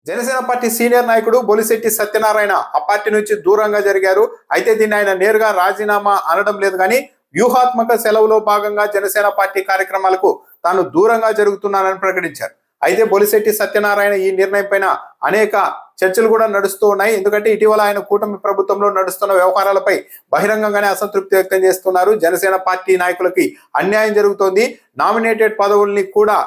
Janasena party senior నాయకుడు బొలిశెట్టి సత్యనారాయణ ఆ party నుంచి దూరంగా జరిగారు. అయితే దీన్ని ఆయన నేరుగా రాజీనామా అనడం లేదు, కానీ వ్యూహాత్మక సెలవులో భాగంగా జనసేన పార్టీ కార్యక్రమాలకు తాను దూరంగా జరుగుతున్నానని ప్రకటించారు. అయితే బొలిశెట్టి సత్యనారాయణ ఈ నిర్ణయం పైన అనేక చర్చలు కూడా నడుస్తూ ఉన్నాయి. ఎందుకంటే ఇటీవల ఆయన కూటమి ప్రభుత్వంలో నడుస్తున్న వ్యవహారాలపై బహిరంగంగానే అసంతృప్తి వ్యక్తం చేస్తున్నారు. జనసేన పార్టీ నాయకులకి అన్యాయం జరుగుతోంది, నామినేటెడ్ పదవుల్ని కూడా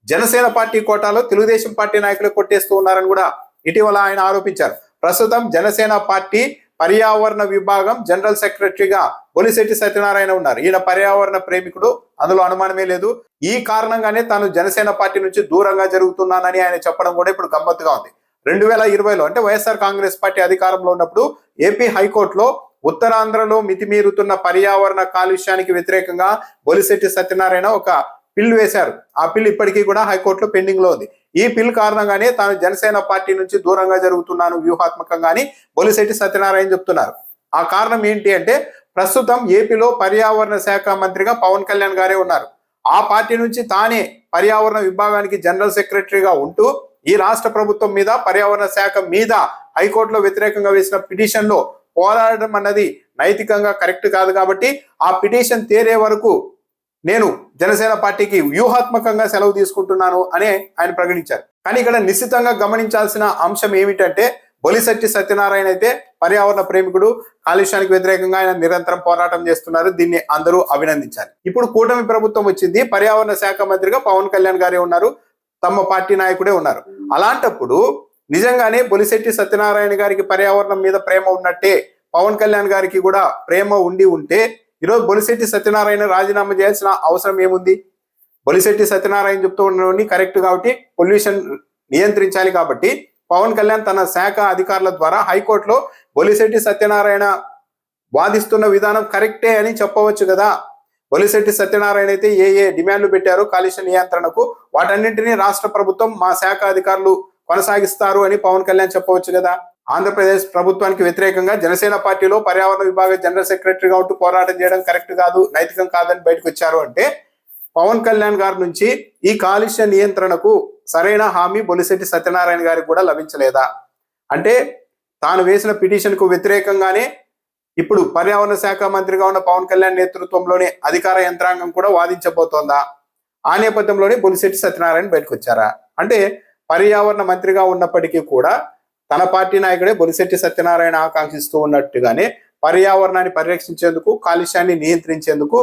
జనసేన పార్టీ కోటాలో తెలుగుదేశం పార్టీ నాయకులు కొట్టేస్తూ ఉన్నారని కూడా ఇటీవల ఆయన ఆరోపించారు. ప్రస్తుతం జనసేన పార్టీ పర్యావరణ విభాగం జనరల్ సెక్రటరీగా బొలిశెట్టి సత్యనారాయణ ఉన్నారు. ఈయన పర్యావరణ ప్రేమికుడు, అందులో అనుమానమే లేదు. ఈ కారణంగానే తాను జనసేన పార్టీ నుంచి దూరంగా జరుగుతున్నానని ఆయన చెప్పడం కూడా ఇప్పుడు గమ్మత్తుగా ఉంది. 2020లో అంటే వైఎస్ఆర్ కాంగ్రెస్ పార్టీ అధికారంలో ఉన్నప్పుడు ఏపీ హైకోర్టులో ఉత్తరాంధ్రలో మితిమీరుతున్న పర్యావరణ కాలుష్యానికి వ్యతిరేకంగా బొలిశెట్టి సత్యనారాయణ ఒక పిల్ వేశారు. ఆ పిల్ ఇప్పటికీ కూడా హైకోర్టులో పెండింగ్ లో ఉంది. ఈ పిల్ కారణంగానే తాను జనసేన పార్టీ నుంచి దూరంగా జరుగుతున్నాను వ్యూహాత్మకంగాని బొలిశెట్టి సత్యనారాయణ చెప్తున్నారు. ఆ కారణం ఏంటి అంటే ప్రస్తుతం ఏపీలో పర్యావరణ శాఖ మంత్రిగా పవన్ కళ్యాణ్ గారే ఉన్నారు. ఆ పార్టీ నుంచి తానే పర్యావరణ విభాగానికి జనరల్ సెక్రటరీగా ఉంటూ ఈ రాష్ట్ర ప్రభుత్వం మీద పర్యావరణ శాఖ మీద హైకోర్టులో వ్యతిరేకంగా వేసిన పిటిషన్ లో పోరాడడం అన్నది నైతికంగా కరెక్ట్ కాదు. కాబట్టి ఆ పిటిషన్ తేరే వరకు నేను జనసేన పార్టీకి వ్యూహాత్మకంగా సెలవు తీసుకుంటున్నాను అని ఆయన ప్రకటించారు. కానీ ఇక్కడ నిశ్చితంగా గమనించాల్సిన అంశం ఏమిటంటే బొలిశెట్టి సత్యనారాయణ అయితే పర్యావరణ ప్రేమికుడు, కాలుష్యానికి వ్యతిరేకంగా ఆయన నిరంతరం పోరాటం చేస్తున్నారు. దీన్ని అందరూ అభినందించాలి. ఇప్పుడు కూటమి ప్రభుత్వం వచ్చింది, పర్యావరణ శాఖ మంత్రిగా పవన్ కళ్యాణ్ గారే ఉన్నారు, తమ పార్టీ నాయకుడే ఉన్నారు. అలాంటప్పుడు నిజంగానే బొలిశెట్టి సత్యనారాయణ గారికి పర్యావరణం మీద ప్రేమ ఉన్నట్టే పవన్ కళ్యాణ్ గారికి కూడా ప్రేమ ఉంటే ఈరోజు బొలిశెట్టి సత్యనారాయణ రాజీనామా చేయాల్సిన అవసరం ఏముంది? బొలిశెట్టి సత్యనారాయణ చెప్తూ ఉండడం కరెక్ట్ కాబట్టి పొల్యూషన్ నియంత్రించాలి కాబట్టి పవన్ కళ్యాణ్ తన శాఖ అధికారుల ద్వారా హైకోర్టులో బొలిశెట్టి సత్యనారాయణ వాదిస్తున్న విధానం కరెక్టే అని చెప్పవచ్చు కదా. బొలిశెట్టి సత్యనారాయణ అయితే ఏ డిమాండ్లు పెట్టారో కాలుష్య నియంత్రణకు వాటన్నింటినీ రాష్ట్ర ప్రభుత్వం మా శాఖ అధికారులు కొనసాగిస్తారు అని పవన్ కళ్యాణ్ చెప్పవచ్చు కదా. ఆంధ్రప్రదేశ్ ప్రభుత్వానికి వ్యతిరేకంగా జనసేన పార్టీలో పర్యావరణ విభాగ జనరల్ సెక్రటరీగా ఉంటూ పోరాటం చేయడం కరెక్ట్ కాదు, నైతికం కాదని బయటకు వచ్చారు అంటే పవన్ కళ్యాణ్ గారి నుంచి ఈ కాలుష్య నియంత్రణకు సరైన హామీ బొలిశెట్టి సత్యనారాయణ గారికి కూడా లభించలేదా? అంటే తాను వేసిన పిటిషన్ కు వ్యతిరేకంగానే ఇప్పుడు పర్యావరణ శాఖ మంత్రిగా ఉన్న పవన్ కళ్యాణ్ నేతృత్వంలోని అధికార యంత్రాంగం కూడా వాదించబోతోందా? ఆ నేపథ్యంలోనే బొలిశెట్టి సత్యనారాయణ బయటకు వచ్చారా? అంటే పర్యావరణ మంత్రిగా ఉన్నప్పటికీ కూడా తన పార్టీ నాయకుడే బొలిశెట్టి సత్యనారాయణ ఆకాంక్షిస్తూ ఉన్నట్టుగానే పర్యావరణాన్ని పరిరక్షించేందుకు, కాలుష్యాన్ని నియంత్రించేందుకు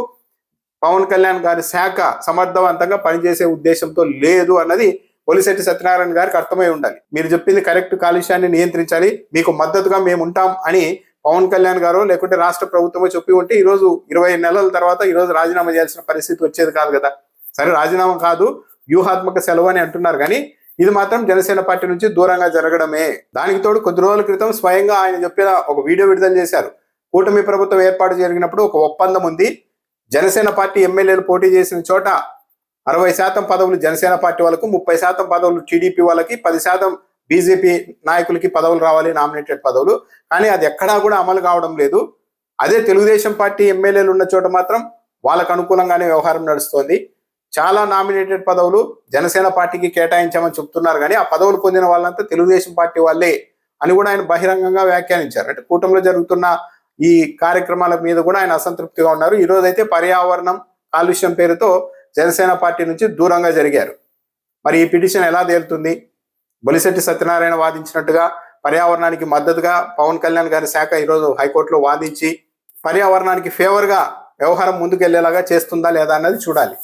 పవన్ కళ్యాణ్ గారి శాఖ సమర్థవంతంగా పనిచేసే ఉద్దేశంతో లేదు అన్నది బొలిశెట్టి సత్యనారాయణ గారికి అర్థమై ఉండాలి. మీరు చెప్పింది కరెక్ట్, కాలుష్యాన్ని నియంత్రించాలి, మీకు మద్దతుగా మేము ఉంటాం అని పవన్ కళ్యాణ్ గారు లేకుంటే రాష్ట్ర ప్రభుత్వమో చెప్పి ఉంటే ఈరోజు 20 నెలల తర్వాత ఈరోజు రాజీనామా చేయాల్సిన పరిస్థితి వచ్చేది కాదు కదా. సరే, రాజీనామా కాదు, వ్యూహాత్మక సెలవు అని అంటున్నారు, కానీ ఇది మాత్రం జనసేన పార్టీ నుంచి దూరంగా జరగడమే. దానికి తోడు కొద్ది రోజుల క్రితం స్వయంగా ఆయన చెప్పిన ఒక వీడియో విడుదల చేశారు. కూటమి ప్రభుత్వం ఏర్పాటు జరిగినప్పుడు ఒక ఒప్పందం ఉంది, జనసేన పార్టీ ఎమ్మెల్యేలు పోటీ చేసిన చోట 60% పదవులు జనసేన పార్టీ వాళ్ళకు, 30% పదవులు టీడీపీ వాళ్ళకి, 10% బీజేపీ నాయకులకి పదవులు రావాలి, నామినేటెడ్ పదవులు. కానీ అది ఎక్కడా కూడా అమలు కావడం లేదు. అదే తెలుగుదేశం పార్టీ ఎమ్మెల్యేలు ఉన్న చోట మాత్రం వాళ్ళకు అనుకూలంగానే వ్యవహారం నడుస్తోంది. చాలా నామినేటెడ్ పదవులు జనసేన పార్టీకి కేటాయించామని చెప్తున్నారు, కానీ ఆ పదవులు పొందిన వాళ్ళంతా తెలుగుదేశం పార్టీ వాళ్ళే అని కూడా ఆయన బహిరంగంగా వ్యాఖ్యానించారు. అంటే కూటమిలో జరుగుతున్న ఈ కార్యక్రమాల మీద కూడా ఆయన అసంతృప్తిగా ఉన్నారు. ఈ రోజు అయితే పర్యావరణం, కాలుష్యం పేరుతో జనసేన పార్టీ నుంచి దూరంగా జరిగారు. మరి ఈ పిటిషన్ ఎలా తేలుతుంది? బొలిశెట్టి సత్యనారాయణ వాదించినట్టుగా పర్యావరణానికి మద్దతుగా పవన్ కళ్యాణ్ గారి శాఖ ఈరోజు హైకోర్టులో వాదించి పర్యావరణానికి ఫేవర్గా వ్యవహారం ముందుకెళ్లేలాగా చేస్తుందా లేదా అన్నది చూడాలి.